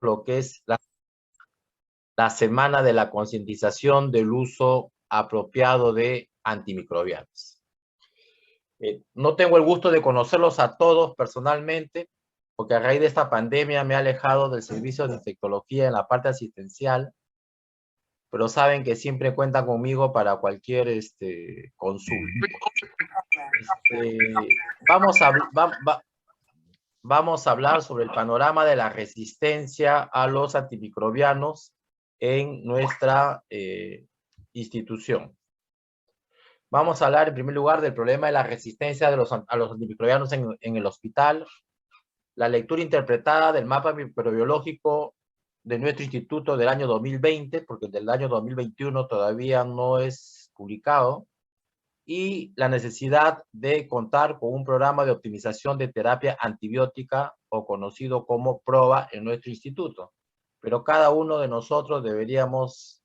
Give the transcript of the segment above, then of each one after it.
lo que es la semana de la concientización del uso apropiado de antimicrobianos. No tengo el gusto de conocerlos a todos personalmente, porque a raíz de esta pandemia me he alejado del servicio de infectología en la parte asistencial, pero saben que siempre cuentan conmigo para cualquier consulta. Vamos a hablar sobre el panorama de la resistencia a los antimicrobianos en nuestra institución. Vamos a hablar en primer lugar del problema de la resistencia a los antimicrobianos en el hospital, la lectura interpretada del mapa microbiológico de nuestro instituto del año 2020, porque el del año 2021 todavía no es publicado, y la necesidad de contar con un programa de optimización de terapia antibiótica o conocido como PROA en nuestro instituto. Pero cada uno de nosotros deberíamos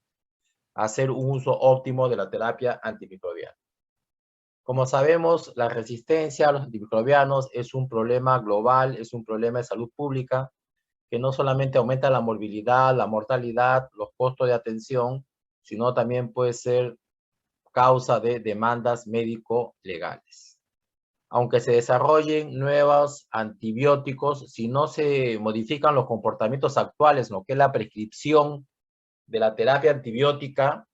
hacer un uso óptimo de la terapia antimicrobiana. Como sabemos, la resistencia a los antimicrobianos es un problema global, es un problema de salud pública que no solamente aumenta la morbilidad, la mortalidad, los costos de atención, sino también puede ser causa de demandas médico-legales. Aunque se desarrollen nuevos antibióticos, si no se modifican los comportamientos actuales, lo que es la prescripción de la terapia antibiótica,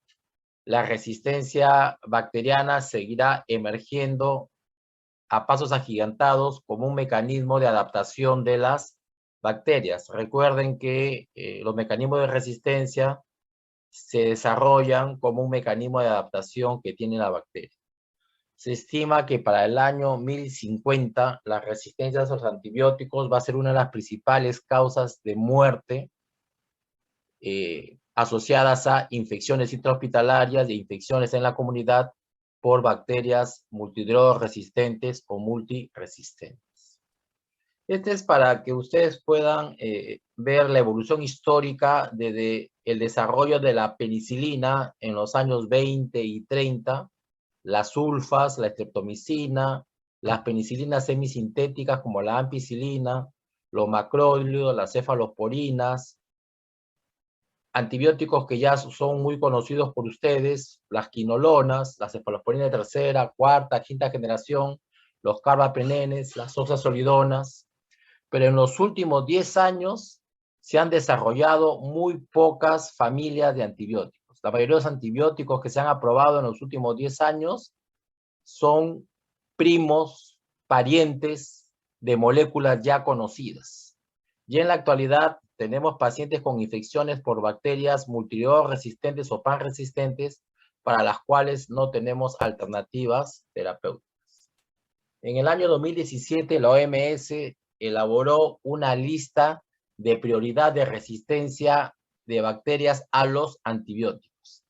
la resistencia bacteriana seguirá emergiendo a pasos agigantados como un mecanismo de adaptación de las bacterias. Recuerden que los mecanismos de resistencia se desarrollan como un mecanismo de adaptación que tiene la bacteria. Se estima que para el año 1050 la resistencia a los antibióticos va a ser una de las principales causas de muerte asociadas a infecciones intrahospitalarias e infecciones en la comunidad por bacterias multidrogresistentes o multiresistentes. Este es para que ustedes puedan ver la evolución histórica desde el desarrollo de la penicilina en los años 20 y 30, las sulfas, la streptomicina, las penicilinas semisintéticas como la ampicilina, los macrólidos, las cefalosporinas, antibióticos que ya son muy conocidos por ustedes, las quinolonas, las cefalosporinas de tercera, cuarta, quinta generación, los carbapenenes, las oxazolidonas, pero en los últimos 10 años se han desarrollado muy pocas familias de antibióticos. La mayoría de los antibióticos que se han aprobado en los últimos 10 años son primos, parientes de moléculas ya conocidas. Y en la actualidad tenemos pacientes con infecciones por bacterias multidrogresistentes o panresistentes para las cuales no tenemos alternativas terapéuticas. En el año 2017, la OMS elaboró una lista de prioridad de resistencia de bacterias a los antibióticos.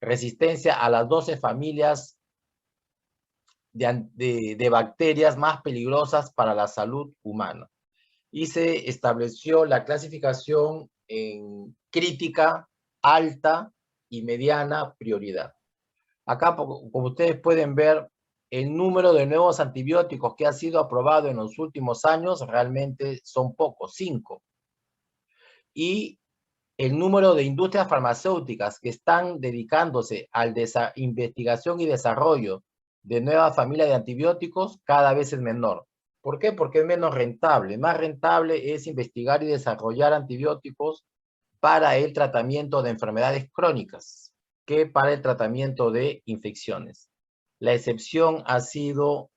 Resistencia a las 12 familias de bacterias más peligrosas para la salud humana. Y se estableció la clasificación en crítica, alta y mediana prioridad. Acá, como ustedes pueden ver, el número de nuevos antibióticos que ha sido aprobado en los últimos años realmente son pocos, 5. Y el número de industrias farmacéuticas que están dedicándose a la investigación y desarrollo de nuevas familias de antibióticos cada vez es menor. ¿Por qué? Porque es menos rentable. Más rentable es investigar y desarrollar antibióticos para el tratamiento de enfermedades crónicas que para el tratamiento de infecciones. La excepción ha sido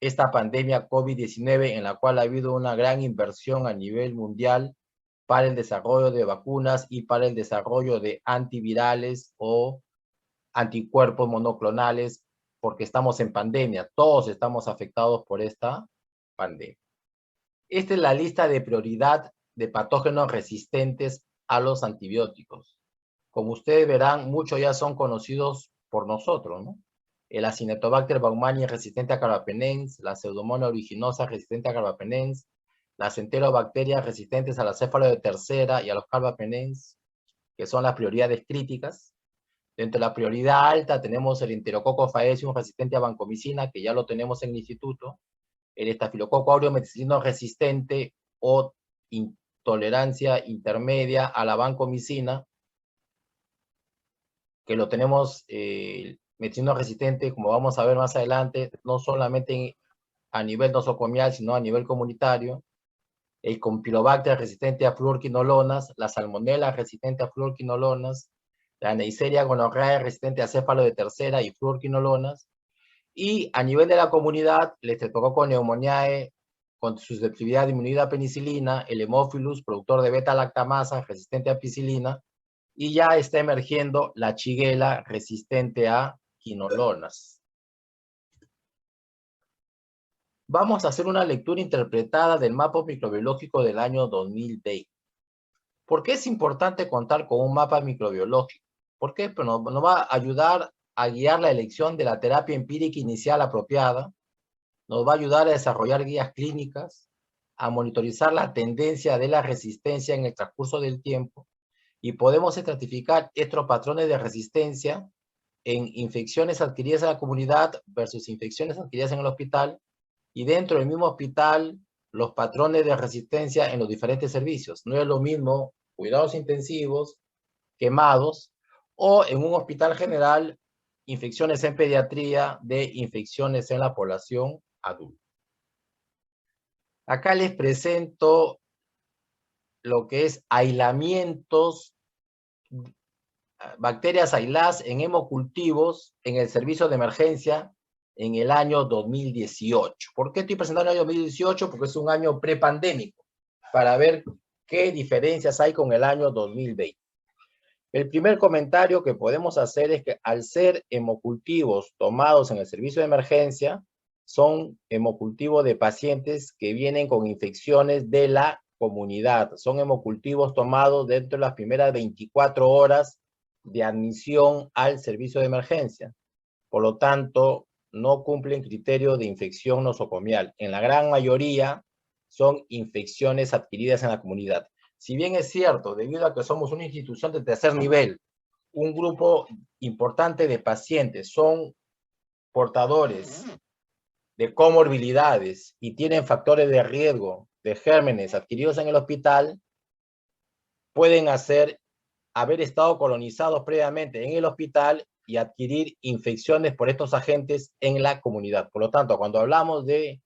esta pandemia COVID-19 en la cual ha habido una gran inversión a nivel mundial para el desarrollo de vacunas y para el desarrollo de antivirales o anticuerpos monoclonales, porque estamos en pandemia, todos estamos afectados por esta pandemia. Esta es la lista de prioridad de patógenos resistentes a los antibióticos. Como ustedes verán, muchos ya son conocidos por nosotros, ¿no? El Acinetobacter baumannii resistente a carbapenems, la Pseudomonas aeruginosa resistente a carbapenems, las enterobacterias resistentes a la céfalo de tercera y a los carbapenems, que son las prioridades críticas. Dentro de la prioridad alta tenemos el Enterococcus faecium resistente a vancomicina, que ya lo tenemos en el instituto, el Estafilococo aureus meticilino resistente o tolerancia intermedia a la vancomicina, que lo tenemos medicina resistente, como vamos a ver más adelante, no solamente a nivel nosocomial, sino a nivel comunitario. El Campylobacter resistente a fluorquinolonas, la Salmonella resistente a fluorquinolonas, la Neisseria gonorrhoeae resistente a céfalo de tercera y fluorquinolonas. Y a nivel de la comunidad, el Streptococcus pneumoniae con susceptibilidad disminuida a penicilina, el Haemophilus, productor de beta-lactamasa resistente a ampicilina, y ya está emergiendo la Shigella resistente a quinolonas. Vamos a hacer una lectura interpretada del mapa microbiológico del año 2020. ¿Por qué es importante contar con un mapa microbiológico? ¿Por qué? Pues nos va a ayudar a guiar la elección de la terapia empírica inicial apropiada, nos va a ayudar a desarrollar guías clínicas, a monitorizar la tendencia de la resistencia en el transcurso del tiempo, y podemos estratificar estos patrones de resistencia en infecciones adquiridas en la comunidad versus infecciones adquiridas en el hospital, y dentro del mismo hospital, los patrones de resistencia en los diferentes servicios. No es lo mismo cuidados intensivos, quemados, o en un hospital general, infecciones en pediatría de infecciones en la población adulta. Acá les presento lo que es aislamientos, bacterias aisladas en hemocultivos en el servicio de emergencia en el año 2018. ¿Por qué estoy presentando el año 2018? Porque es un año prepandémico, para ver qué diferencias hay con el año 2020. El primer comentario que podemos hacer es que al ser hemocultivos tomados en el servicio de emergencia, son hemocultivos de pacientes que vienen con infecciones de la comunidad. Son hemocultivos tomados dentro de las primeras 24 horas de admisión al servicio de emergencia. Por lo tanto, no cumplen criterio de infección nosocomial. En la gran mayoría son infecciones adquiridas en la comunidad. Si bien es cierto, debido a que somos una institución de tercer nivel, un grupo importante de pacientes son portadores de comorbilidades y tienen factores de riesgo de gérmenes adquiridos en el hospital, pueden haber estado colonizados previamente en el hospital y adquirir infecciones por estos agentes en la comunidad. Por lo tanto, cuando hablamos de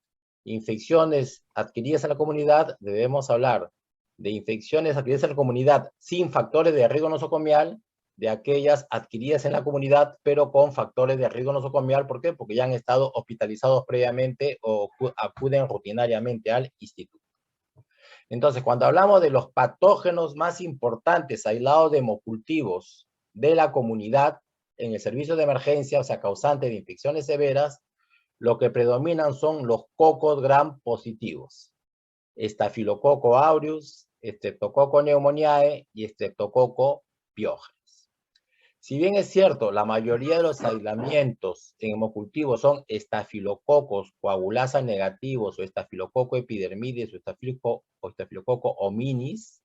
infecciones adquiridas en la comunidad, debemos hablar de infecciones adquiridas en la comunidad sin factores de riesgo nosocomial, de aquellas adquiridas en la comunidad, pero con factores de riesgo nosocomial. ¿Por qué? Porque ya han estado hospitalizados previamente o acuden rutinariamente al instituto. Entonces, cuando hablamos de los patógenos más importantes aislados de hemocultivos de la comunidad en el servicio de emergencia, o sea, causantes de infecciones severas, lo que predominan son los cocos gram positivos. Staphylococcus aureus, Streptococcus pneumoniae y Streptococcus pyogenes. Si bien es cierto, la mayoría de los aislamientos en hemocultivos son estafilococos coagulasa negativos o estafilococo epidermidis o estafilococo hominis,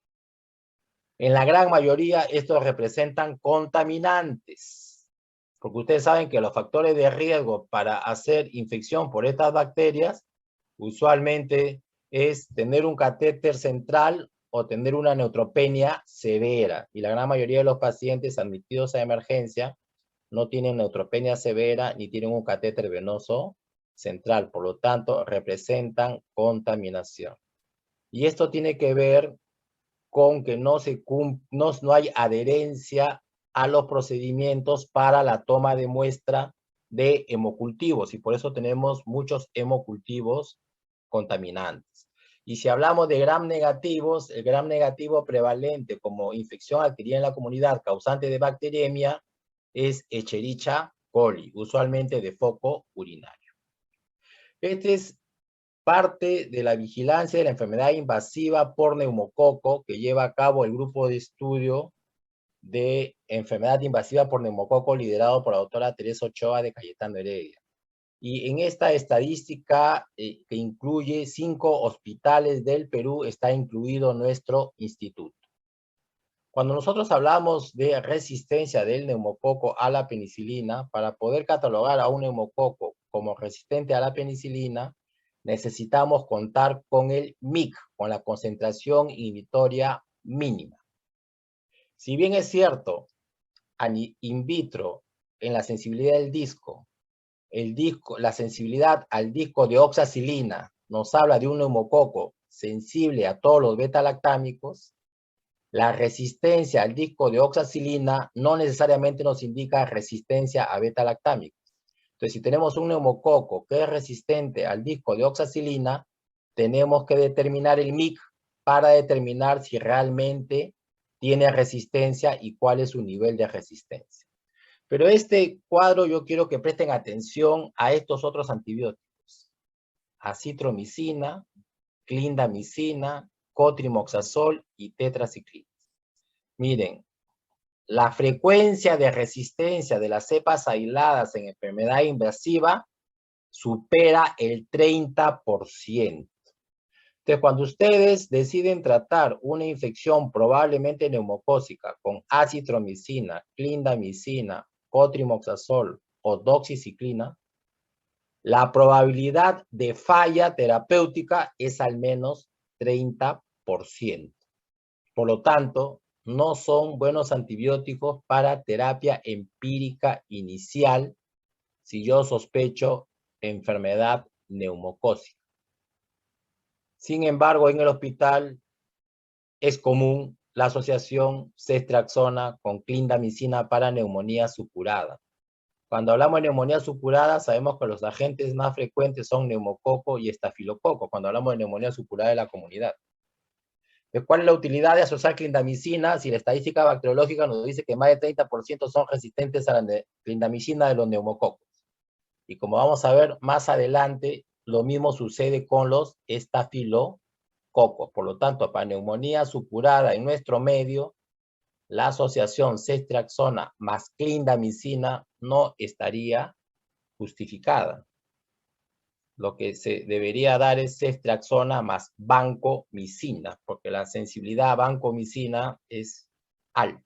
en la gran mayoría estos representan contaminantes, porque ustedes saben que los factores de riesgo para hacer infección por estas bacterias usualmente es tener un catéter central o tener una neutropenia severa. Y la gran mayoría de los pacientes admitidos a emergencia no tienen neutropenia severa ni tienen un catéter venoso central. Por lo tanto, representan contaminación. Y esto tiene que ver con que no hay adherencia a los procedimientos para la toma de muestra de hemocultivos. Y por eso tenemos muchos hemocultivos contaminantes. Y si hablamos de gram negativos, el gram negativo prevalente como infección adquirida en la comunidad causante de bacteriemia es Escherichia coli, usualmente de foco urinario. Este es parte de la vigilancia de la enfermedad invasiva por neumococo que lleva a cabo el grupo de estudio de enfermedad invasiva por neumococo liderado por la doctora Teresa Ochoa de Cayetano Heredia. Y en esta estadística que incluye 5 hospitales del Perú está incluido nuestro instituto. Cuando nosotros hablamos de resistencia del neumococo a la penicilina, para poder catalogar a un neumococo como resistente a la penicilina, necesitamos contar con el MIC, con la concentración inhibitoria mínima. Si bien es cierto, in vitro, en la sensibilidad del disco, la sensibilidad al disco de oxacilina nos habla de un neumococo sensible a todos los beta-lactámicos, la resistencia al disco de oxacilina no necesariamente nos indica resistencia a beta-lactámicos. Entonces, si tenemos un neumococo que es resistente al disco de oxacilina, tenemos que determinar el MIC para determinar si realmente tiene resistencia y cuál es su nivel de resistencia. Pero este cuadro yo quiero que presten atención a estos otros antibióticos. Acitromicina, clindamicina, cotrimoxazol y tetraciclina. Miren, la frecuencia de resistencia de las cepas aisladas en enfermedad invasiva supera el 30%. Entonces, cuando ustedes deciden tratar una infección probablemente neumocócica con acitromicina, clindamicina, cotrimoxazol o doxiciclina, la probabilidad de falla terapéutica es al menos 30%. Por lo tanto, no son buenos antibióticos para terapia empírica inicial si yo sospecho enfermedad neumocócica. Sin embargo, en el hospital es común la asociación ceftriaxona con clindamicina para neumonía supurada. Cuando hablamos de neumonía supurada, sabemos que los agentes más frecuentes son neumococo y estafilococo, cuando hablamos de neumonía supurada de la comunidad. ¿Cuál es la utilidad de asociar clindamicina si la estadística bacteriológica nos dice que más de 30% son resistentes a la clindamicina de los neumococos? Y como vamos a ver más adelante, lo mismo sucede con los estafilococos. Por lo tanto, para neumonía supurada en nuestro medio, la asociación ceftriaxona más clindamicina no estaría justificada. Lo que se debería dar es ceftriaxona más vancomicina, porque la sensibilidad a vancomicina es alta.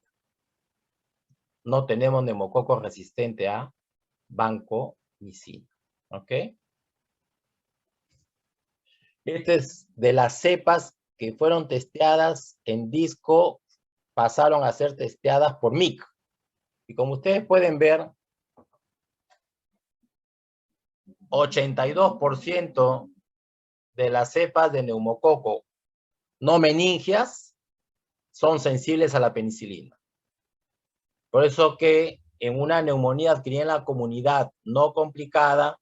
No tenemos neumococo resistente a vancomicina. ¿Ok? Este es de las cepas que fueron testeadas en disco, pasaron a ser testeadas por MIC. Y como ustedes pueden ver, 82% de las cepas de neumococo no meningias son sensibles a la penicilina. Por eso que en una neumonía adquirida en la comunidad no complicada,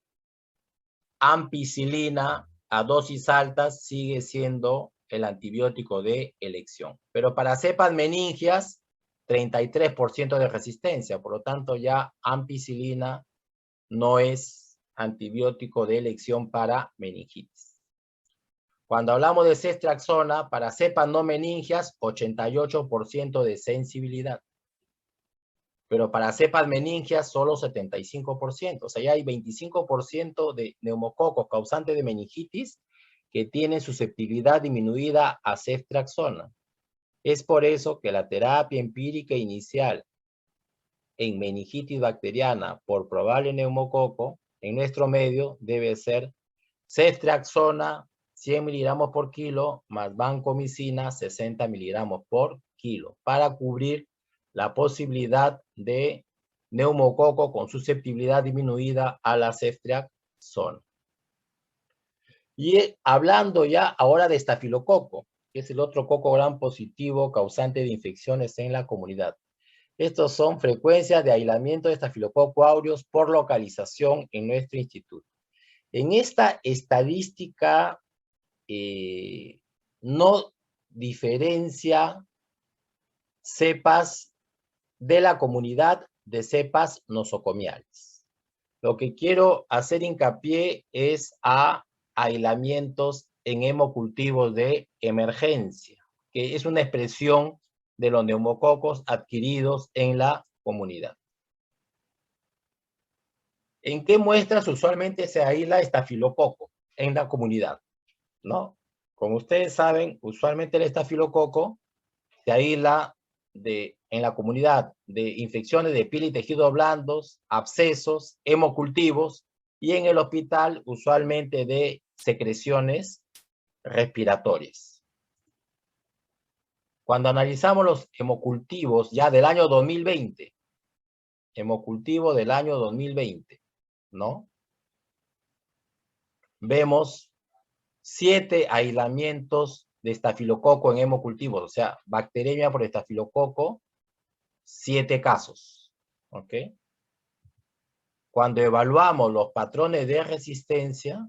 ampicilina a dosis altas sigue siendo el antibiótico de elección. Pero para cepas meningias, 33% de resistencia. Por lo tanto, ya ampicilina no es antibiótico de elección para meningitis. Cuando hablamos de ceftriaxona, para cepas no meningias, 88% de sensibilidad. Pero para cepas meningias, solo 75%. O sea, ya hay 25% de neumococos causantes de meningitis que tienen susceptibilidad disminuida a ceftriaxona. Es por eso que la terapia empírica inicial en meningitis bacteriana por probable neumococo en nuestro medio debe ser ceftriaxona 100 miligramos por kilo más vancomicina 60 miligramos por kilo para cubrir la posibilidad de neumococo con susceptibilidad disminuida a la ceftriaxona. Y hablando ya ahora de estafilococo, que es el otro coco gram positivo causante de infecciones en la comunidad. Estos son frecuencias de aislamiento de estafilococo aureus por localización en nuestro instituto. En esta estadística no diferencia cepas de la comunidad de cepas nosocomiales. Lo que quiero hacer hincapié es a aislamientos en hemocultivos de emergencia, que es una expresión de los neumococos adquiridos en la comunidad. ¿En qué muestras usualmente se aísla estafilococo en la comunidad? ¿No? Como ustedes saben, usualmente el estafilococo se aísla en la comunidad de infecciones de piel y tejidos blandos, abscesos, hemocultivos, y en el hospital usualmente de secreciones respiratorias. Cuando analizamos los hemocultivos ya del año 2020, hemocultivo del año 2020, ¿no? Vemos 7 aislamientos de estafilococo en hemocultivos, o sea, bacteremia por estafilococo, 7 casos, ¿ok? Cuando evaluamos los patrones de resistencia,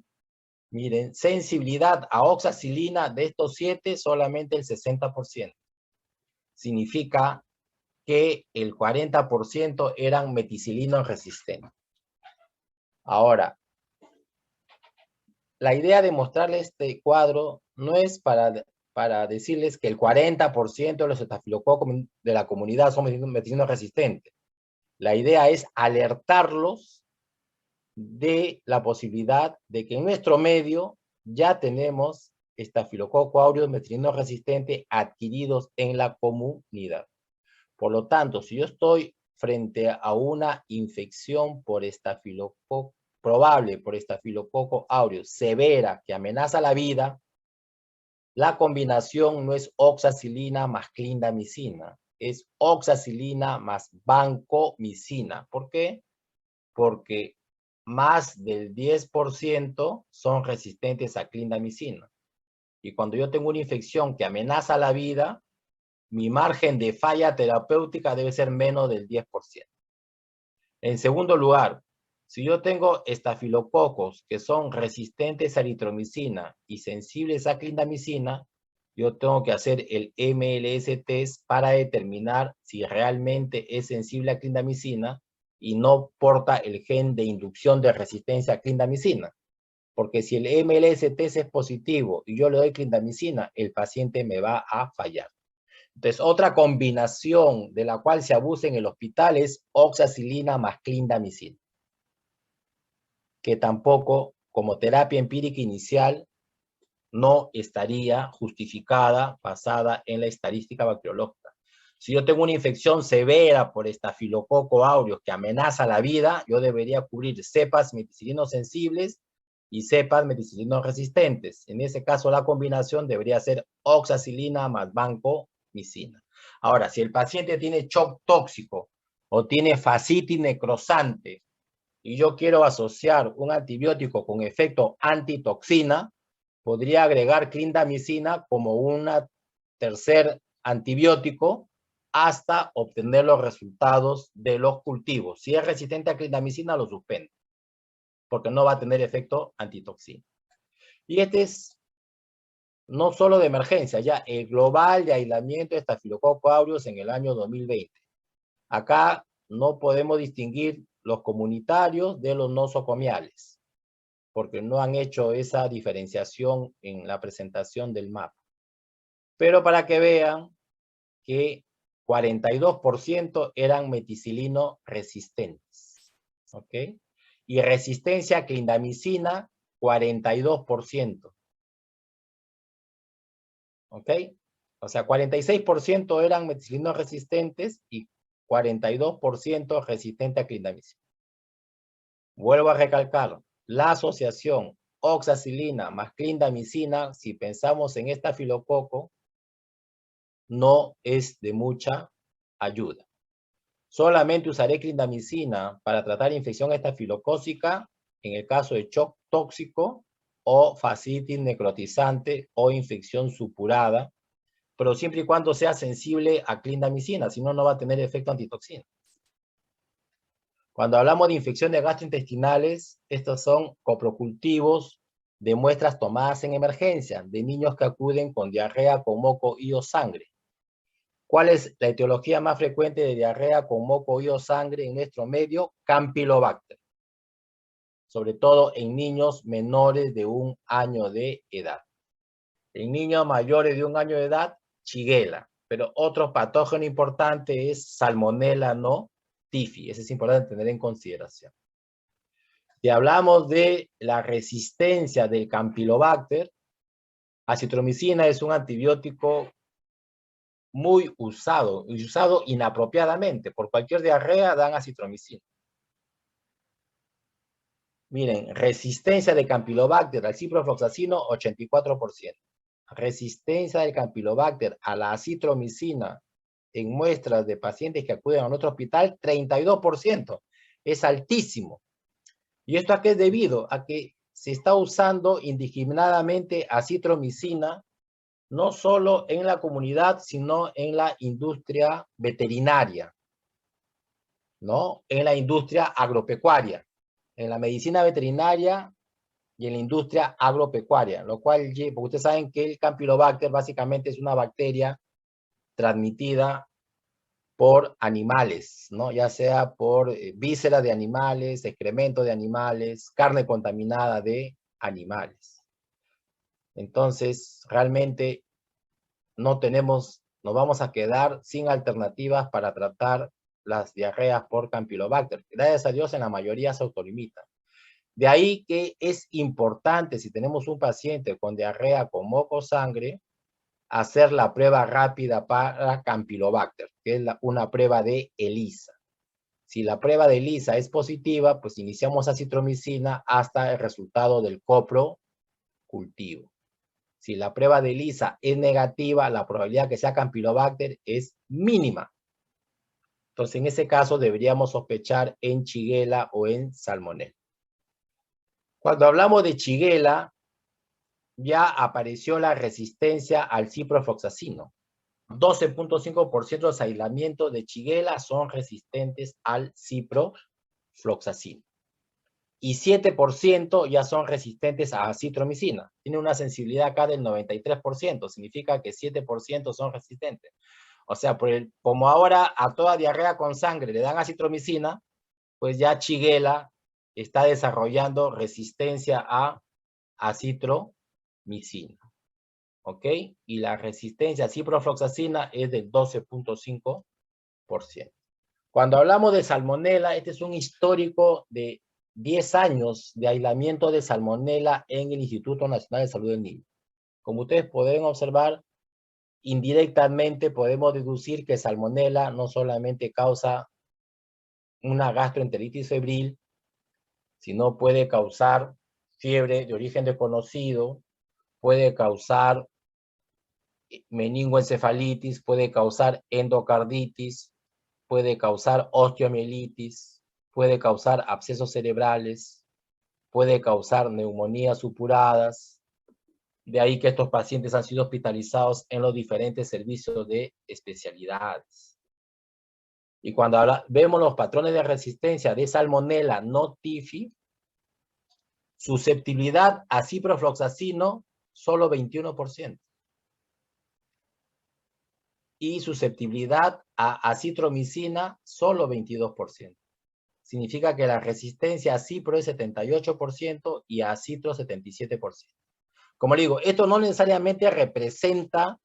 miren, sensibilidad a oxacilina de estos 7, solamente el 60%. Significa que el 40% eran meticilinos resistentes. Ahora, la idea de mostrarles este cuadro no es para decirles que el 40% de los estafilococos de la comunidad son meticilinos resistentes. La idea es alertarlos de la posibilidad de que en nuestro medio ya tenemos estafilococo aureus meticilino resistente adquiridos en la comunidad. Por lo tanto, si yo estoy frente a una infección por estafilococo, probable por estafilococo aureus severa que amenaza la vida, la combinación no es oxacilina más clindamicina, es oxacilina más vancomicina. ¿Por qué? Porque más del 10% son resistentes a clindamicina. Y cuando yo tengo una infección que amenaza la vida, mi margen de falla terapéutica debe ser menos del 10%. En segundo lugar, si yo tengo estafilococos que son resistentes a eritromicina y sensibles a clindamicina, yo tengo que hacer el MLS test para determinar si realmente es sensible a clindamicina y no porta el gen de inducción de resistencia a clindamicina. Porque si el MLS test es positivo y yo le doy clindamicina, el paciente me va a fallar. Entonces, otra combinación de la cual se abusa en el hospital es oxacilina más clindamicina, que tampoco, como terapia empírica inicial, no estaría justificada basada en la estadística bacteriológica. Si yo tengo una infección severa por estafilococo aureus que amenaza la vida, yo debería cubrir cepas meticilinos sensibles y cepas meticilinos resistentes. En ese caso, la combinación debería ser oxacilina más vancomicina. Ahora, si el paciente tiene shock tóxico o tiene fascitis necrosante y yo quiero asociar un antibiótico con efecto antitoxina, podría agregar clindamicina como un tercer antibiótico hasta obtener los resultados de los cultivos. Si es resistente a clindamicina, lo suspende, porque no va a tener efecto antitoxina. Y este es no solo de emergencia, ya el global de aislamiento de estafilococo aureus en el año 2020. Acá no podemos distinguir los comunitarios de los nosocomiales, porque no han hecho esa diferenciación en la presentación del mapa. Pero para que vean que 42% eran meticilino resistentes, ¿ok? Y resistencia a clindamicina, 42%, ¿ok? O sea, 46% eran meticilino resistentes y 42% resistente a clindamicina. Vuelvo a recalcar, la asociación oxacilina más clindamicina, si pensamos en estafilococo, no es de mucha ayuda. Solamente usaré clindamicina para tratar infección estafilocócica en el caso de shock tóxico o fascitis necrotizante o infección supurada, pero siempre y cuando sea sensible a clindamicina, si no, no va a tener efecto antitoxina. Cuando hablamos de infecciones gastrointestinales, estos son coprocultivos de muestras tomadas en emergencia, de niños que acuden con diarrea, con moco y o sangre. ¿Cuál es la etiología más frecuente de diarrea con moco y o sangre en nuestro medio? Campylobacter. Sobre todo en niños menores de 1 año de edad. En niños mayores de 1 año de edad, Shigella. Pero otro patógeno importante es Salmonella no typhi. Eso es importante tener en consideración. Si hablamos de la resistencia del Campylobacter, acitromicina es un antibiótico muy usado inapropiadamente. Por cualquier diarrea dan acitromicina. Miren, resistencia de Campylobacter al ciprofloxacino, 84%. Resistencia del Campylobacter a la acitromicina en muestras de pacientes que acuden a nuestro hospital, 32%. Es altísimo. ¿Y esto a qué es debido? A que se está usando indiscriminadamente acitromicina, no solo en la comunidad, sino en la industria veterinaria, ¿no? En la industria agropecuaria, en la medicina veterinaria y en la industria agropecuaria, lo cual, porque ustedes saben que el Campylobacter básicamente es una bacteria transmitida por animales, ¿no? Ya sea por vísceras de animales, excremento de animales, carne contaminada de animales. Entonces, realmente nos vamos a quedar sin alternativas para tratar las diarreas por Campylobacter. Gracias a Dios, en la mayoría se autolimitan. De ahí que es importante, si tenemos un paciente con diarrea con moco sangre, hacer la prueba rápida para Campylobacter, que es una prueba de ELISA. Si la prueba de ELISA es positiva, pues iniciamos acitromicina hasta el resultado del copro cultivo. Si la prueba de ELISA es negativa, la probabilidad que sea Campylobacter es mínima. Entonces, en ese caso, deberíamos sospechar en Shigella o en Salmonella. Cuando hablamos de Shigella, ya apareció la resistencia al ciprofloxacino. 12.5% de los aislamientos de Shigella son resistentes al ciprofloxacino. Y 7% ya son resistentes a acitromicina. Tiene una sensibilidad acá del 93%, significa que 7% son resistentes. O sea, como ahora a toda diarrea con sangre le dan acitromicina, pues ya Shigella está desarrollando resistencia a acitromicina. ¿Ok? Y la resistencia a ciprofloxacina es del 12.5%. Cuando hablamos de salmonela, este es un histórico de 10 años de aislamiento de salmonela en el Instituto Nacional de Salud del Niño. Como ustedes pueden observar, indirectamente podemos deducir que salmonela no solamente causa una gastroenteritis febril, sino puede causar fiebre de origen desconocido, puede causar meningoencefalitis, puede causar endocarditis, puede causar osteomielitis, puede causar abscesos cerebrales, puede causar neumonías supuradas. De ahí que estos pacientes han sido hospitalizados en los diferentes servicios de especialidades. Y cuando vemos los patrones de resistencia de Salmonella no TIFI, susceptibilidad a ciprofloxacino, solo 21%. Y susceptibilidad a acitromicina, solo 22%. Significa que la resistencia a cipro es 78% y a citro 77%. Como le digo, esto no necesariamente representa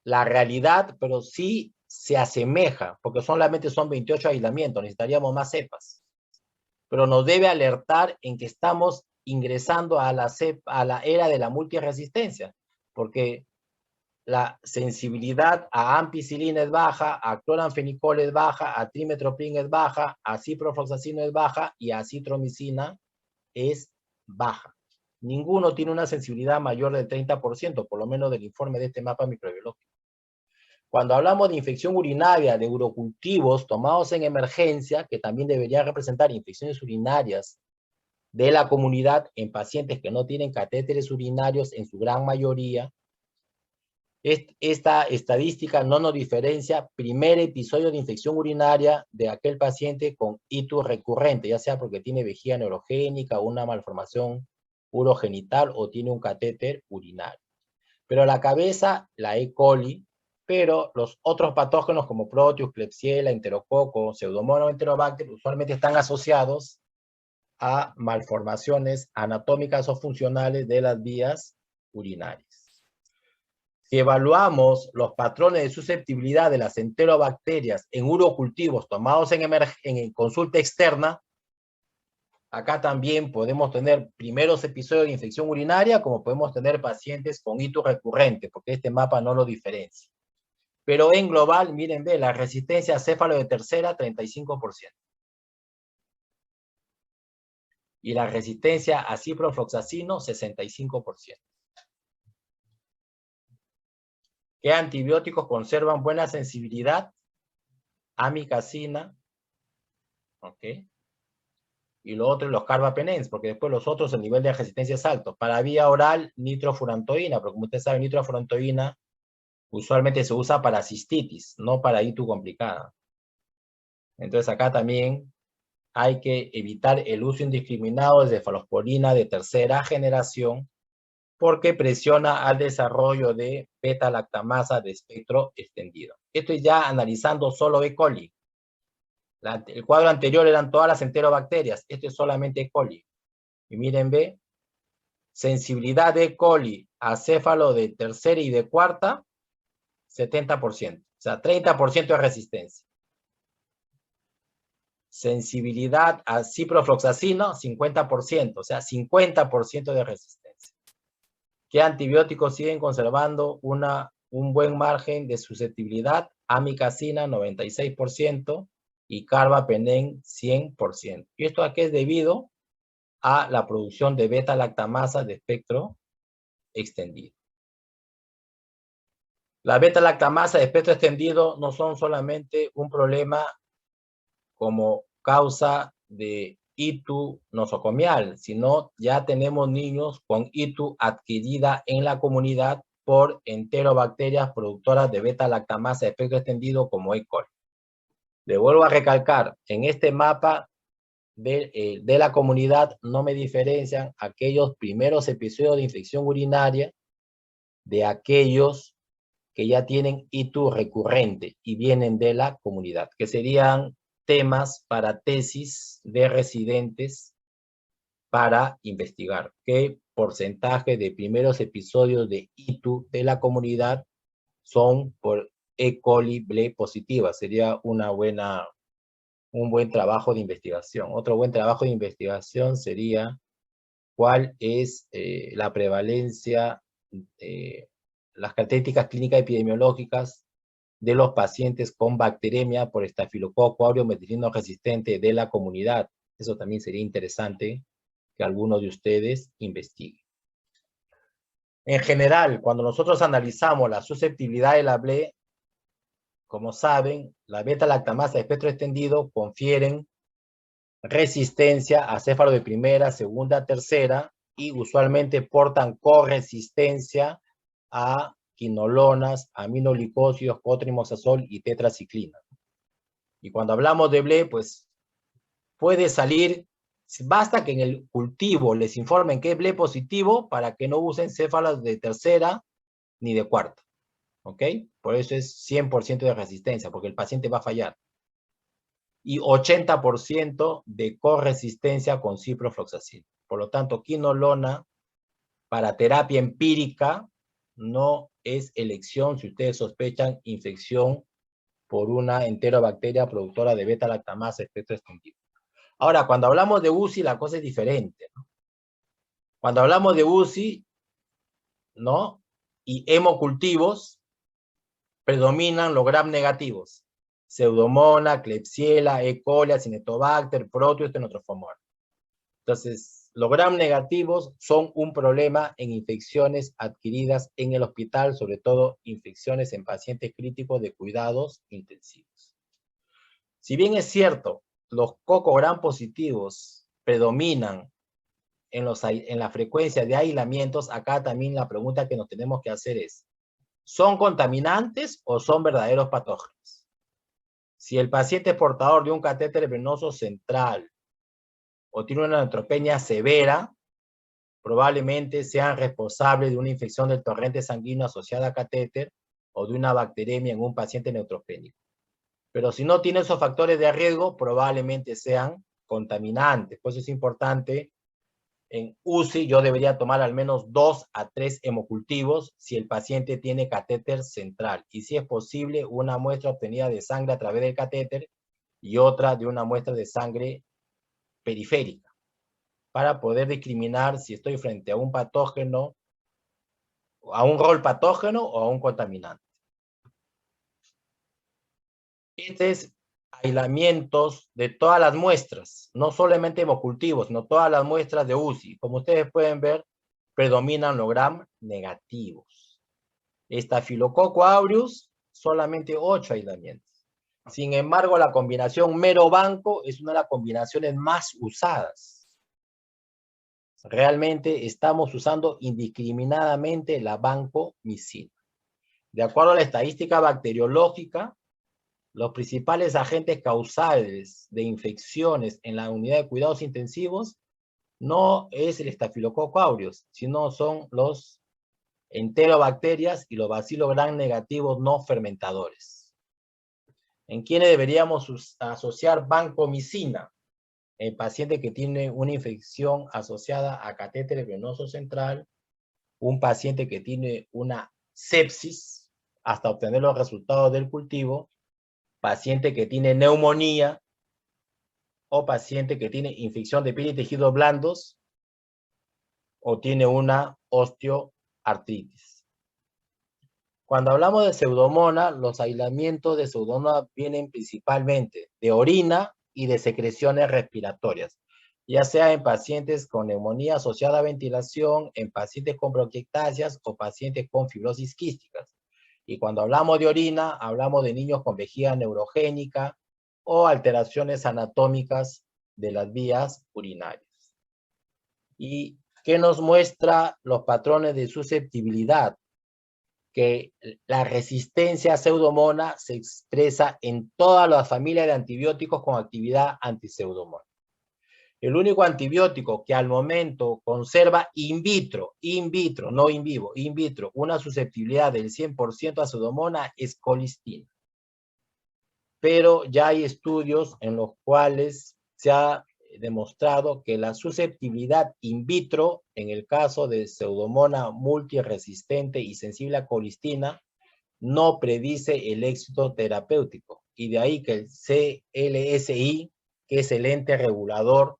la realidad, pero sí se asemeja, porque solamente son 28 aislamientos, necesitaríamos más cepas. Pero nos debe alertar en que estamos ingresando a la era de la multiresistencia, porque la sensibilidad a ampicilina es baja, a cloranfenicol es baja, a trimetoprim es baja, a ciprofloxacino es baja y a acitromicina es baja. Ninguno tiene una sensibilidad mayor del 30%, por lo menos del informe de este mapa microbiológico. Cuando hablamos de infección urinaria de urocultivos tomados en emergencia, que también debería representar infecciones urinarias de la comunidad en pacientes que no tienen catéteres urinarios en su gran mayoría, esta estadística no nos diferencia primer episodio de infección urinaria de aquel paciente con ictus recurrente, ya sea porque tiene vejiga neurogénica, una malformación urogenital o tiene un catéter urinario. Pero la cabeza, la E. coli, pero los otros patógenos como Proteus, Klebsiella, Enterococo, Pseudomonas, Enterobacter usualmente están asociados a malformaciones anatómicas o funcionales de las vías urinarias. Si evaluamos los patrones de susceptibilidad de las enterobacterias en urocultivos tomados en consulta externa, acá también podemos tener primeros episodios de infección urinaria, como podemos tener pacientes con ictus recurrente, porque este mapa no lo diferencia. Pero en global, miren, ve, la resistencia a céfalo de tercera, 35%. y la resistencia a ciprofloxacino, 65%. ¿Qué antibióticos conservan buena sensibilidad? Amikacina, ¿ok? Y lo otro, los carbapenems, porque después los otros, el nivel de resistencia es alto. Para vía oral, nitrofurantoína, porque como usted sabe, nitrofurantoína usualmente se usa para cistitis, no para ITU complicada. Entonces acá también hay que evitar el uso indiscriminado de cefalosporina de tercera generación, porque presiona al desarrollo de beta-lactamasa de espectro extendido. Esto es ya analizando solo E. coli. El cuadro anterior eran todas las enterobacterias, esto es solamente E. coli. Y miren, ve, sensibilidad de E. coli a céfalo de tercera y de cuarta, 70%. O sea, 30% de resistencia. Sensibilidad a ciprofloxacino, 50%. O sea, 50% de resistencia. ¿Qué antibióticos siguen conservando un buen margen de susceptibilidad? Amikacina, 96%, y carbapenem, 100%. ¿Y esto a qué es debido? A la producción de beta-lactamasa de espectro extendido. La beta-lactamasa de espectro extendido no son solamente un problema como causa de ITU nosocomial, sino ya tenemos niños con ITU adquirida en la comunidad por enterobacterias productoras de beta-lactamasa de espectro extendido como E. coli. Le vuelvo a recalcar, en este mapa de la comunidad no me diferencian aquellos primeros episodios de infección urinaria de aquellos que ya tienen ITU recurrente y vienen de la comunidad, que serían temas para tesis de residentes para investigar. ¿Qué porcentaje de primeros episodios de ITU de la comunidad son por E. coli ble positiva? Sería un buen trabajo de investigación. Otro buen trabajo de investigación sería cuál es la prevalencia, las características clínicas epidemiológicas de los pacientes con bacteremia por estafilococo aureus metilino resistente de la comunidad. Eso también sería interesante que alguno de ustedes investigue. En general, cuando nosotros analizamos la susceptibilidad de la BLE, como saben, la beta-lactamasa de espectro extendido confieren resistencia a céfalo de primera, segunda, tercera, y usualmente portan corresistencia a quinolonas, aminoglicósidos, cotrimosazol y tetraciclina. Y cuando hablamos de BLE, pues puede salir, basta que en el cultivo les informen que es BLE positivo para que no usen céfalos de tercera ni de cuarta. ¿Ok? Por eso es 100% de resistencia, porque el paciente va a fallar. Y 80% de corresistencia con ciprofloxacino. Por lo tanto, quinolona para terapia empírica no es elección si ustedes sospechan infección por una enterobacteria productora de beta-lactamasa espectro extendido. Ahora, cuando hablamos de UCI, la cosa es diferente, ¿no? Cuando hablamos de UCI, ¿no? Y hemocultivos, predominan los gram negativos. Pseudomonas, Klebsiella, E. coli, Acinetobacter, Proteus, Tenotrophomonas. Entonces, los gram negativos son un problema en infecciones adquiridas en el hospital, sobre todo infecciones en pacientes críticos de cuidados intensivos. Si bien es cierto, los coco gram positivos predominan en la frecuencia de aislamientos, acá también la pregunta que nos tenemos que hacer es, ¿son contaminantes o son verdaderos patógenos? Si el paciente es portador de un catéter venoso central o tiene una neutropenia severa, probablemente sean responsables de una infección del torrente sanguíneo asociada a catéter o de una bacteremia en un paciente neutropénico. Pero si no tiene esos factores de riesgo, probablemente sean contaminantes. Por eso es importante, en UCI yo debería tomar al menos 2 a 3 hemocultivos si el paciente tiene catéter central. Y si es posible, una muestra obtenida de sangre a través del catéter y otra de una muestra de sangre periférica, para poder discriminar si estoy frente a un patógeno, a un rol patógeno o a un contaminante. Este es aislamientos de todas las muestras, no solamente hemocultivos, sino todas las muestras de UCI. Como ustedes pueden ver, predominan los gram negativos. Estafilococo aureus, solamente 8 aislamientos. Sin embargo, la combinación mero banco es una de las combinaciones más usadas. Realmente estamos usando indiscriminadamente la vancomicina. De acuerdo a la estadística bacteriológica, los principales agentes causales de infecciones en la unidad de cuidados intensivos no es el estafilococo aureus, sino son los enterobacterias y los bacilos gram negativos no fermentadores. ¿En quiénes deberíamos asociar vancomicina? En paciente que tiene una infección asociada a catéter venoso central, un paciente que tiene una sepsis hasta obtener los resultados del cultivo, paciente que tiene neumonía o paciente que tiene infección de piel y tejidos blandos o tiene una osteoartritis. Cuando hablamos de pseudomonas, los aislamientos de pseudomonas vienen principalmente de orina y de secreciones respiratorias, ya sea en pacientes con neumonía asociada a ventilación, en pacientes con bronquiectasias o pacientes con fibrosis quísticas. Y cuando hablamos de orina, hablamos de niños con vejiga neurogénica o alteraciones anatómicas de las vías urinarias. ¿Y qué nos muestra los patrones de susceptibilidad? Que la resistencia a Pseudomonas se expresa en todas las familias de antibióticos con actividad anti-Pseudomonas. El único antibiótico que al momento conserva in vitro, no in vivo, in vitro, una susceptibilidad del 100% a Pseudomonas es colistina. Pero ya hay estudios en los cuales se ha demostrado que la susceptibilidad in vitro, en el caso de Pseudomonas multiresistente y sensible a colistina, no predice el éxito terapéutico. Y de ahí que el CLSI, que es el ente regulador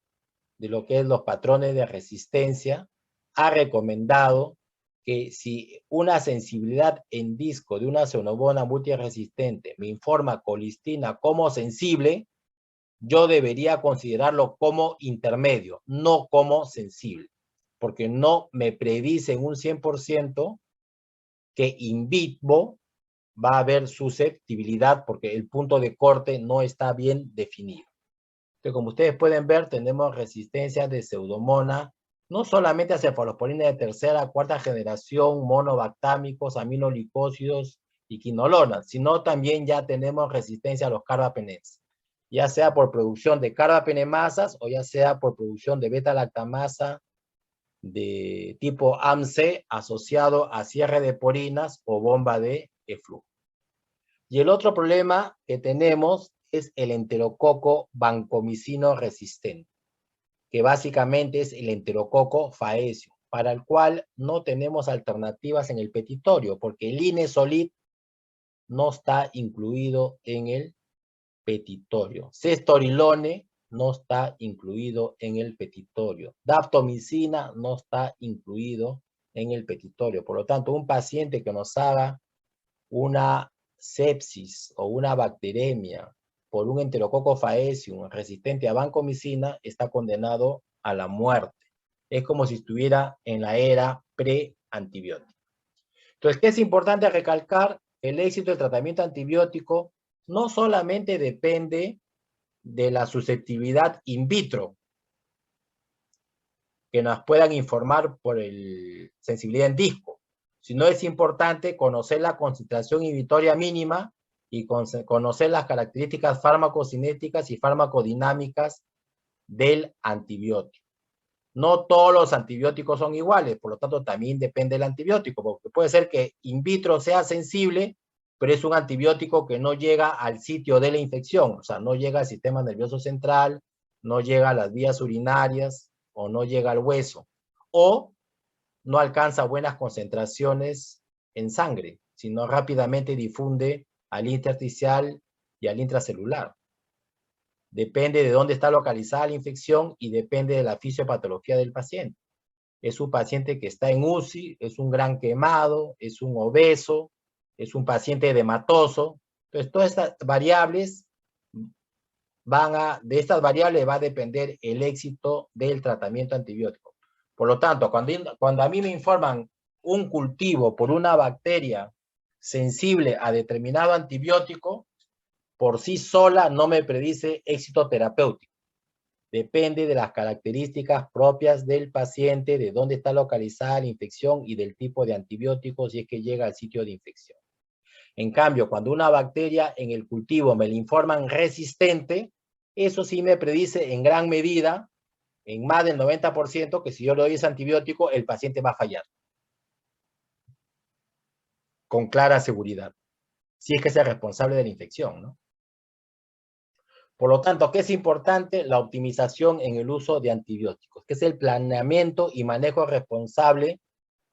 de lo que es los patrones de resistencia, ha recomendado que si una sensibilidad en disco de una Pseudomonas multiresistente me informa colistina como sensible, yo debería considerarlo como intermedio, no como sensible, porque no me predice en un 100% que in vivo va a haber susceptibilidad porque el punto de corte no está bien definido. Entonces, como ustedes pueden ver, tenemos resistencia de Pseudomonas, no solamente a cefalosporina de tercera, cuarta generación, monobactámicos, aminolicósidos y quinolonas, sino también ya tenemos resistencia a los carbapenems, ya sea por producción de carbapenemasas o ya sea por producción de beta-lactamasa de tipo AMC asociado a cierre de porinas o bomba de eflujo. Y el otro problema que tenemos es el enterococo vancomicino resistente, que básicamente es el enterococo faecio, para el cual no tenemos alternativas en el petitorio, porque el Inesolid no está incluido en el petitorio. Cestorilone no está incluido en el petitorio. Daptomicina no está incluido en el petitorio. Por lo tanto, un paciente que nos haga una sepsis o una bacteremia por un enterococo faecium resistente a vancomicina está condenado a la muerte. Es como si estuviera en la era pre-antibiótica. Entonces, ¿qué es importante recalcar? El éxito del tratamiento antibiótico no solamente depende de la susceptibilidad in vitro, que nos puedan informar por el sensibilidad en disco, sino es importante conocer la concentración inhibitoria mínima y conocer las características farmacocinéticas y farmacodinámicas del antibiótico. No todos los antibióticos son iguales, por lo tanto también depende del antibiótico, porque puede ser que in vitro sea sensible, pero es un antibiótico que no llega al sitio de la infección, o sea, no llega al sistema nervioso central, no llega a las vías urinarias o no llega al hueso, o no alcanza buenas concentraciones en sangre, sino rápidamente difunde al intersticial y al intracelular. Depende de dónde está localizada la infección y depende de la fisiopatología del paciente. Es un paciente que está en UCI, es un gran quemado, es un obeso, es un paciente edematoso. Entonces, todas estas variables de estas variables va a depender el éxito del tratamiento antibiótico. Por lo tanto, cuando a mí me informan un cultivo por una bacteria sensible a determinado antibiótico, por sí sola no me predice éxito terapéutico. Depende de las características propias del paciente, de dónde está localizada la infección y del tipo de antibiótico si es que llega al sitio de infección. En cambio, cuando una bacteria en el cultivo me la informan resistente, eso sí me predice en gran medida, en más del 90%, que si yo le doy ese antibiótico, el paciente va a fallar. Con clara seguridad. Si es que es el responsable de la infección, ¿no? Por lo tanto, ¿qué es importante? La optimización en el uso de antibióticos, que es el planeamiento y manejo responsable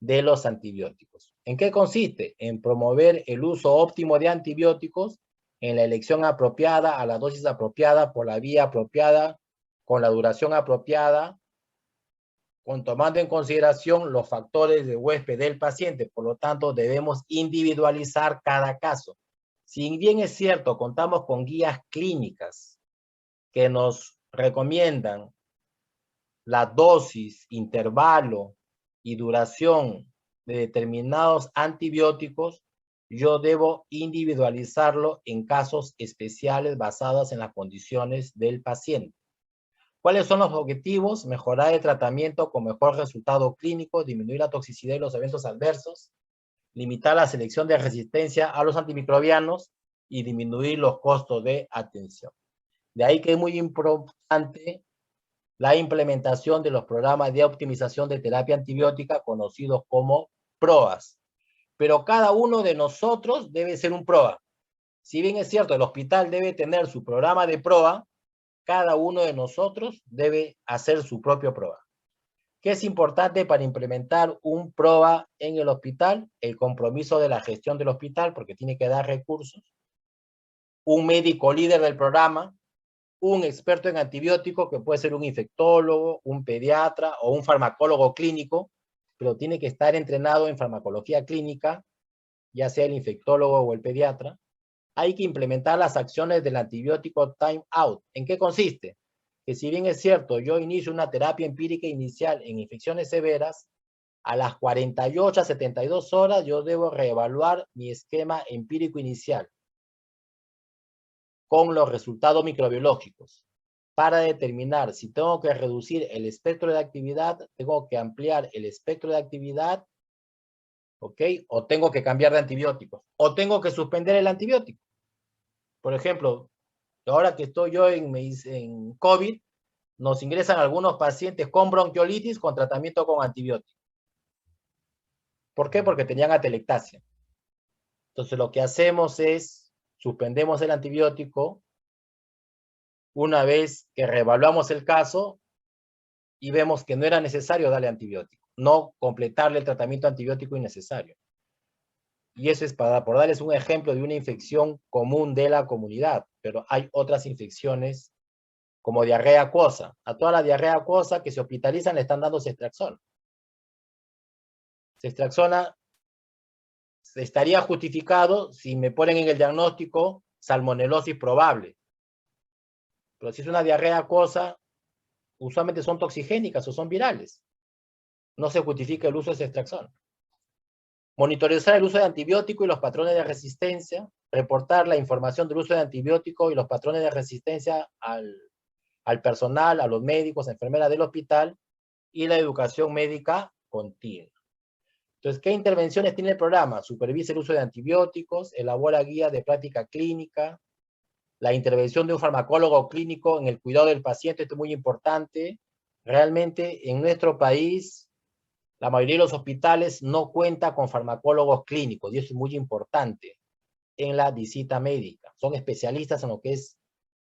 de los antibióticos. ¿En qué consiste? En promover el uso óptimo de antibióticos en la elección apropiada, a la dosis apropiada, por la vía apropiada, con la duración apropiada, tomando en consideración los factores de huésped del paciente. Por lo tanto, debemos individualizar cada caso. Si bien es cierto, contamos con guías clínicas que nos recomiendan la dosis, intervalo y duración de determinados antibióticos, yo debo individualizarlo en casos especiales basados en las condiciones del paciente. ¿Cuáles son los objetivos? Mejorar el tratamiento con mejor resultado clínico, disminuir la toxicidad y los eventos adversos, limitar la selección de resistencia a los antimicrobianos y disminuir los costos de atención. De ahí que es muy importante la implementación de los programas de optimización de terapia antibiótica conocidos como PROAs. Pero cada uno de nosotros debe ser un PROA. Si bien es cierto, el hospital debe tener su programa de PROA, cada uno de nosotros debe hacer su propio PROA. ¿Qué es importante para implementar un PROA en el hospital? El compromiso de la gestión del hospital, porque tiene que dar recursos. Un médico líder del programa, un experto en antibióticos, que puede ser un infectólogo, un pediatra o un farmacólogo clínico, pero tiene que estar entrenado en farmacología clínica, ya sea el infectólogo o el pediatra. Hay que implementar las acciones del antibiótico time out. ¿En qué consiste? Que si bien es cierto, yo inicio una terapia empírica inicial en infecciones severas, a las 48 a 72 horas yo debo reevaluar mi esquema empírico inicial con los resultados microbiológicos para determinar si tengo que reducir el espectro de actividad, tengo que ampliar el espectro de actividad, ¿ok? O tengo que cambiar de antibióticos, o tengo que suspender el antibiótico. Por ejemplo, ahora que estoy yo en COVID, nos ingresan algunos pacientes con bronquiolitis con tratamiento con antibióticos. ¿Por qué? Porque tenían atelectasia. Entonces lo que hacemos es, suspendemos el antibiótico, una vez que reevaluamos el caso y vemos que no era necesario darle antibiótico, no completarle el tratamiento antibiótico innecesario. Y eso es por darles un ejemplo de una infección común de la comunidad, pero hay otras infecciones como diarrea acuosa. A toda la diarrea acuosa que se hospitalizan le están dando ceftriaxona. Ceftriaxona estaría justificado si me ponen en el diagnóstico salmonelosis probable. Pero si es una diarrea acuosa, usualmente son toxigénicas o son virales. No se justifica el uso de ceftriaxona. Monitorizar el uso de antibiótico y los patrones de resistencia. Reportar la información del uso de antibiótico y los patrones de resistencia al personal, a los médicos, enfermeras del hospital, y la educación médica continua. Entonces, ¿qué intervenciones tiene el programa? Supervisa el uso de antibióticos, elabora guías de práctica clínica, la intervención de un farmacólogo clínico en el cuidado del paciente, esto es muy importante. Realmente en nuestro país, la mayoría de los hospitales no cuenta con farmacólogos clínicos, y eso es muy importante en la visita médica. Son especialistas en lo que es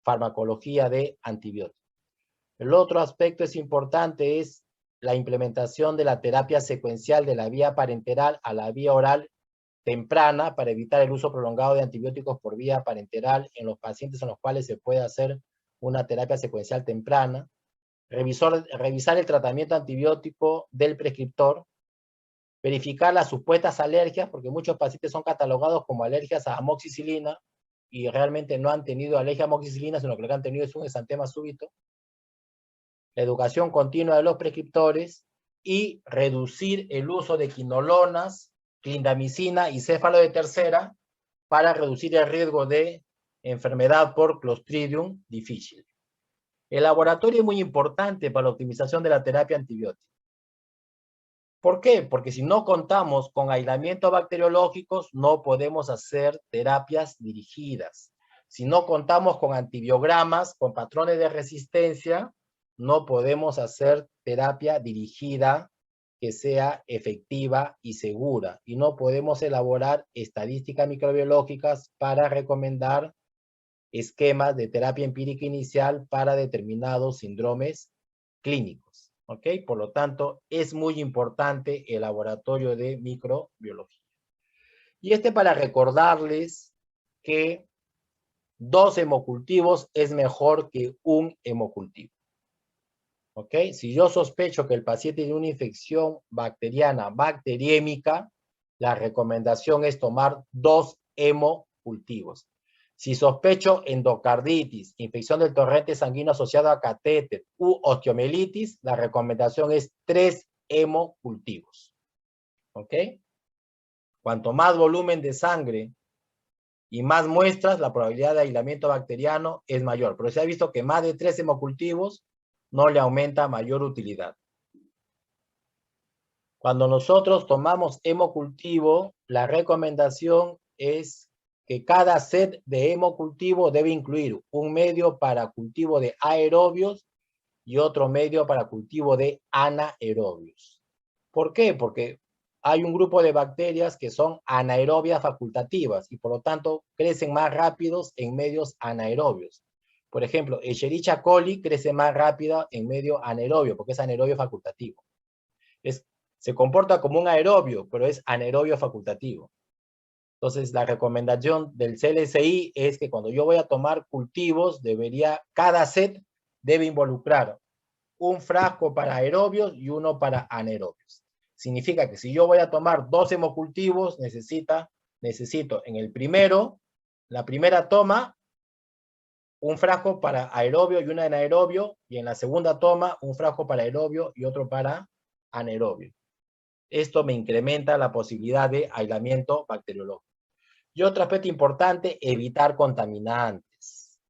farmacología de antibióticos. El otro aspecto es importante es la implementación de la terapia secuencial de la vía parenteral a la vía oral temprana para evitar el uso prolongado de antibióticos por vía parenteral en los pacientes en los cuales se puede hacer una terapia secuencial temprana. Revisar el tratamiento antibiótico del prescriptor. Verificar las supuestas alergias, porque muchos pacientes son catalogados como alergias a amoxicilina, y realmente no han tenido alergia a amoxicilina, sino que lo que han tenido es un exantema súbito. La educación continua de los prescriptores y reducir el uso de quinolonas, clindamicina y céfalo de tercera para reducir el riesgo de enfermedad por Clostridium difficile. El laboratorio es muy importante para la optimización de la terapia antibiótica. ¿Por qué? Porque si no contamos con aislamientos bacteriológicos, no podemos hacer terapias dirigidas. Si no contamos con antibiogramas, con patrones de resistencia, no podemos hacer terapia dirigida que sea efectiva y segura. Y no podemos elaborar estadísticas microbiológicas para recomendar esquemas de terapia empírica inicial para determinados síndromes clínicos. ¿Ok? Por lo tanto, es muy importante el laboratorio de microbiología. Y para recordarles que 2 hemocultivos es mejor que un hemocultivo. ¿Ok? Si yo sospecho que el paciente tiene una infección bacteriana bacteriémica, la recomendación es tomar 2 hemocultivos. Si sospecho endocarditis, infección del torrente sanguíneo asociado a catéter u osteomielitis, la recomendación es 3 hemocultivos. ¿Ok? Cuanto más volumen de sangre y más muestras, la probabilidad de aislamiento bacteriano es mayor. Pero se ha visto que más de 3 hemocultivos no le aumenta mayor utilidad. Cuando nosotros tomamos hemocultivo, la recomendación es que cada set de hemocultivo debe incluir un medio para cultivo de aerobios y otro medio para cultivo de anaerobios. ¿Por qué? Porque hay un grupo de bacterias que son anaerobias facultativas y por lo tanto crecen más rápidos en medios anaerobios. Por ejemplo, Escherichia coli crece más rápido en medio anaerobio porque es anaerobio facultativo. Se comporta como un aerobio, pero es anaerobio facultativo. Entonces, la recomendación del CLSI es que cuando yo voy a tomar cultivos, cada set debe involucrar un frasco para aerobios y uno para anaerobios. Significa que si yo voy a tomar 2 hemocultivos, necesito en el primero, la primera toma, un frasco para aerobio y una anaerobio, y en la segunda toma, un frasco para aerobio y otro para anaerobio. Esto me incrementa la posibilidad de aislamiento bacteriológico. Y otro aspecto importante, evitar contaminantes.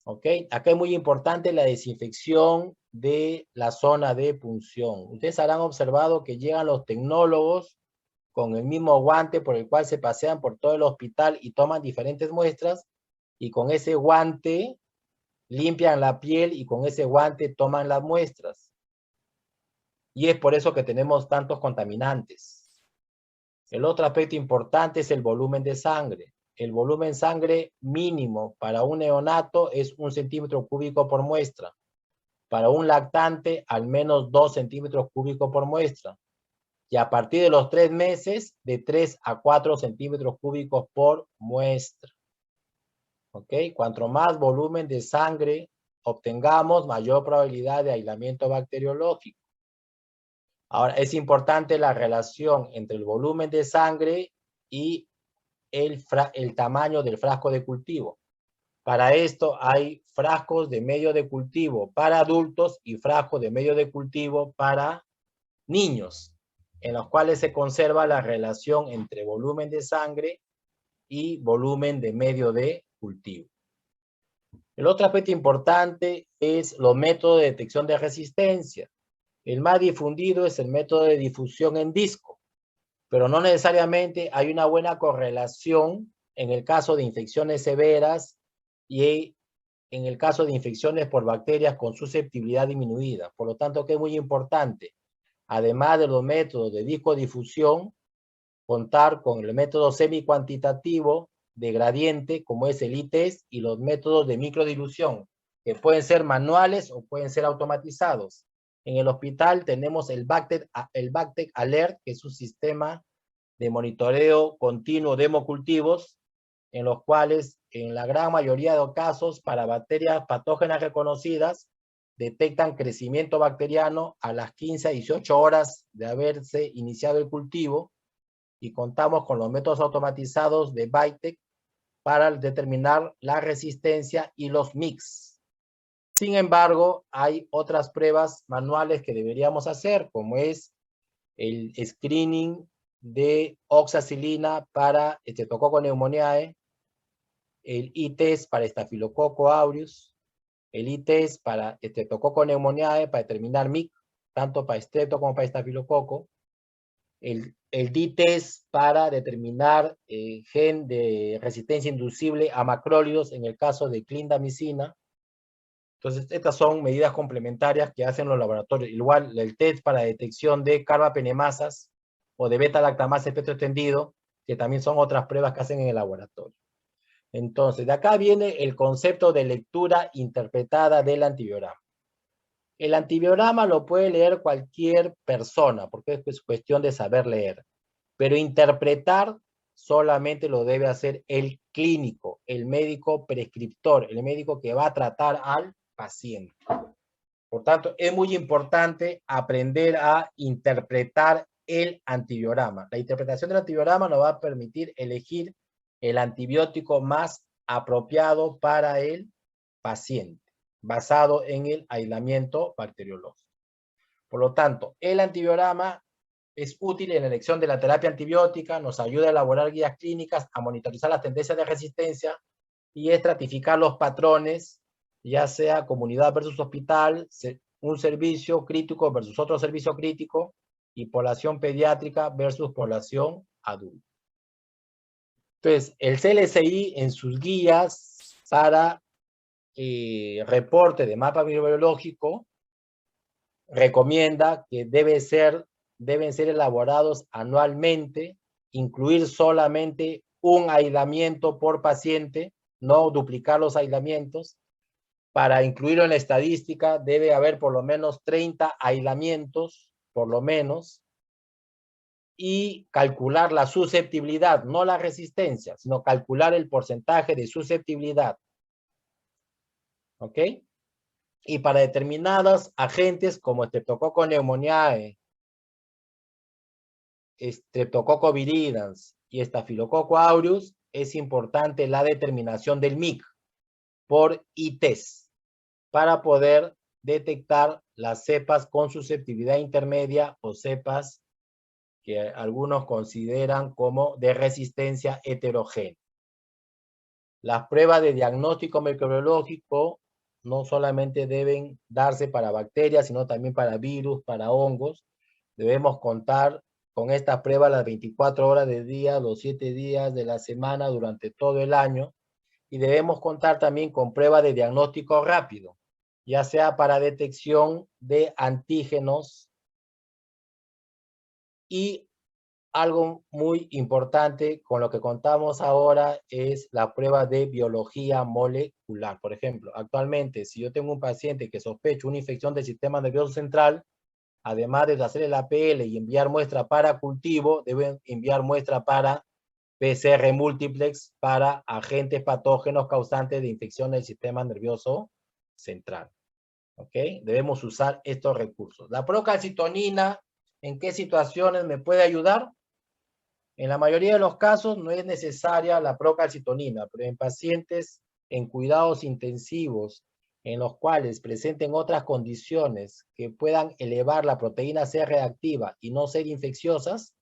¿Ok? Acá es muy importante la desinfección de la zona de punción. Ustedes habrán observado que llegan los tecnólogos con el mismo guante por el cual se pasean por todo el hospital y toman diferentes muestras, y con ese guante limpian la piel y con ese guante toman las muestras. Y es por eso que tenemos tantos contaminantes. El otro aspecto importante es el volumen de sangre. El volumen de sangre mínimo para un neonato es 1 centímetro cúbico por muestra. Para un lactante, al menos 2 centímetros cúbicos por muestra. Y a partir de los 3 meses, de 3 a 4 centímetros cúbicos por muestra. ¿Ok? Cuanto más volumen de sangre obtengamos, mayor probabilidad de aislamiento bacteriológico. Ahora, es importante la relación entre el volumen de sangre y el tamaño del frasco de cultivo. Para esto hay frascos de medio de cultivo para adultos y frascos de medio de cultivo para niños, en los cuales se conserva la relación entre volumen de sangre y volumen de medio de cultivo. El otro aspecto importante es los métodos de detección de resistencia. El más difundido es el método de difusión en disco, pero no necesariamente hay una buena correlación en el caso de infecciones severas y en el caso de infecciones por bacterias con susceptibilidad disminuida. Por lo tanto, que es muy importante, además de los métodos de discodifusión, contar con el método semicuantitativo de gradiente, como es el ITEST, y los métodos de microdilución, que pueden ser manuales o pueden ser automatizados. En el hospital tenemos el BACTEC Alert, que es un sistema de monitoreo continuo de hemocultivos, en los cuales, en la gran mayoría de los casos, para bacterias patógenas reconocidas, detectan crecimiento bacteriano a las 15 a 18 horas de haberse iniciado el cultivo, y contamos con los métodos automatizados de BACTEC para determinar la resistencia y los mix. Sin embargo, hay otras pruebas manuales que deberíamos hacer, como es el screening de oxacilina para Streptococcus pneumoniae, el i-test para Staphylococcus aureus, el i-test para Streptococcus pneumoniae para determinar MIC, tanto para estrepto como para estafilococo, el d-test para determinar gen de resistencia inducible a macrólidos en el caso de clindamicina. Entonces, estas son medidas complementarias que hacen los laboratorios. Igual, el test para detección de carbapenemasas o de beta-lactamasa espectro extendido, que también son otras pruebas que hacen en el laboratorio. Entonces, de acá viene el concepto de lectura interpretada del antibiograma. El antibiograma lo puede leer cualquier persona, porque es cuestión de saber leer. Pero interpretar solamente lo debe hacer el clínico, el médico prescriptor, el médico que va a tratar al paciente. Por tanto, es muy importante aprender a interpretar el antibiograma. La interpretación del antibiograma nos va a permitir elegir el antibiótico más apropiado para el paciente, basado en el aislamiento bacteriológico. Por lo tanto, el antibiograma es útil en la elección de la terapia antibiótica, nos ayuda a elaborar guías clínicas, a monitorizar las tendencias de resistencia y estratificar los patrones, ya sea comunidad versus hospital, un servicio crítico versus otro servicio crítico, y población pediátrica versus población adulta. Entonces, el CLSI en sus guías para reporte de mapa microbiológico recomienda que deben ser elaborados anualmente, incluir solamente un aislamiento por paciente, no duplicar los aislamientos. Para incluirlo en la estadística debe haber por lo menos 30 aislamientos, por lo menos, y calcular la susceptibilidad, no la resistencia, sino calcular el porcentaje de susceptibilidad. ¿Ok? Y para determinados agentes como Streptococcus pneumoniae, Streptococcus viridans y Staphylococcus aureus, es importante la determinación del MIC por i-test para poder detectar las cepas con susceptibilidad intermedia o cepas que algunos consideran como de resistencia heterogénea. Las pruebas de diagnóstico microbiológico no solamente deben darse para bacterias, sino también para virus, para hongos. Debemos contar con estas pruebas las 24 horas del día, los 7 días de la semana, durante todo el año. Y debemos contar también con pruebas de diagnóstico rápido, ya sea para detección de antígenos. Y algo muy importante con lo que contamos ahora es la prueba de biología molecular. Por ejemplo, actualmente, si yo tengo un paciente que sospecho una infección del sistema nervioso central, además de hacer el APL y enviar muestra para cultivo, deben enviar muestra para PCR múltiplex para agentes patógenos causantes de infección del sistema nervioso central. ¿Ok? Debemos usar estos recursos. La procalcitonina, ¿en qué situaciones me puede ayudar? En la mayoría de los casos no es necesaria la procalcitonina, pero en pacientes en cuidados intensivos en los cuales presenten otras condiciones que puedan elevar la proteína C reactiva y no ser infecciosas,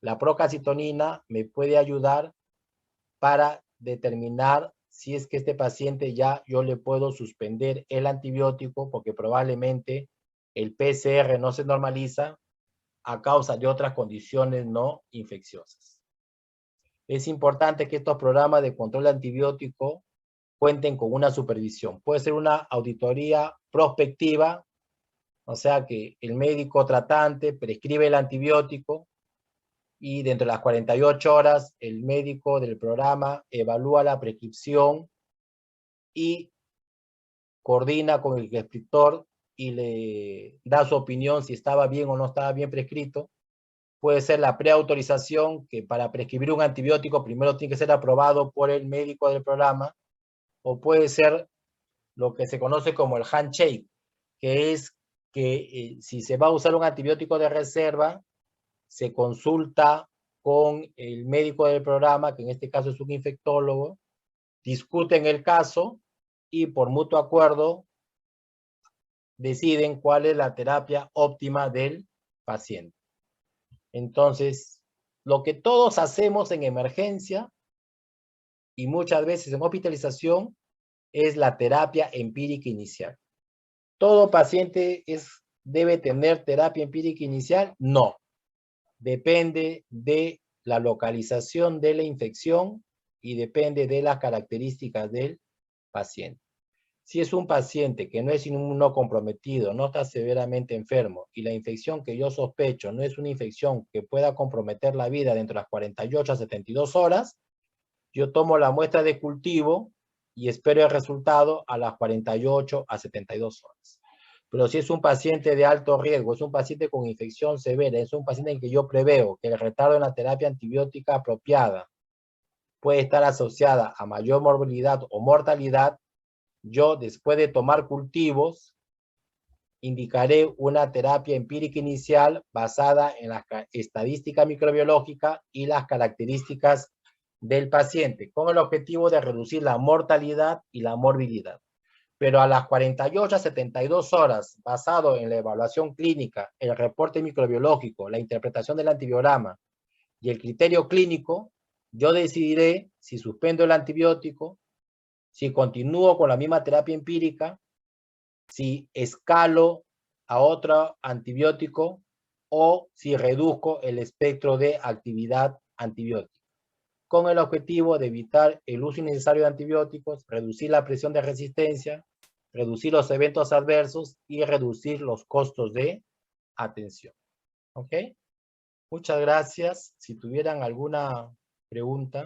la procalcitonina me puede ayudar para determinar si es que este paciente ya yo le puedo suspender el antibiótico porque probablemente el PCR no se normaliza a causa de otras condiciones no infecciosas. Es importante que estos programas de control antibiótico cuenten con una supervisión. Puede ser una auditoría prospectiva, o sea que el médico tratante prescribe el antibiótico y dentro de las 48 horas el médico del programa evalúa la prescripción y coordina con el prescriptor y le da su opinión si estaba bien o no estaba bien prescrito. Puede ser la preautorización, que para prescribir un antibiótico primero tiene que ser aprobado por el médico del programa, o puede ser lo que se conoce como el handshake, que es que si se va a usar un antibiótico de reserva, se consulta con el médico del programa, que en este caso es un infectólogo, discuten el caso y por mutuo acuerdo deciden cuál es la terapia óptima del paciente. Entonces, lo que todos hacemos en emergencia y muchas veces en hospitalización es la terapia empírica inicial. ¿Todo paciente debe tener terapia empírica inicial? No. Depende de la localización de la infección y depende de las características del paciente. Si es un paciente que no es inmunocomprometido, no está severamente enfermo y la infección que yo sospecho no es una infección que pueda comprometer la vida dentro de las 48 a 72 horas, yo tomo la muestra de cultivo y espero el resultado a las 48 a 72 horas. Pero si es un paciente de alto riesgo, es un paciente con infección severa, es un paciente en que yo preveo que el retardo en la terapia antibiótica apropiada puede estar asociada a mayor morbilidad o mortalidad, yo después de tomar cultivos indicaré una terapia empírica inicial basada en la estadística microbiológica y las características del paciente, con el objetivo de reducir la mortalidad y la morbilidad. Pero a las 48 a 72 horas, basado en la evaluación clínica, el reporte microbiológico, la interpretación del antibiograma y el criterio clínico, yo decidiré si suspendo el antibiótico, si continúo con la misma terapia empírica, si escalo a otro antibiótico o si reduzco el espectro de actividad antibiótica, con el objetivo de evitar el uso innecesario de antibióticos, reducir la presión de resistencia, reducir los eventos adversos y reducir los costos de atención. ¿Ok? Muchas gracias. Si tuvieran alguna pregunta.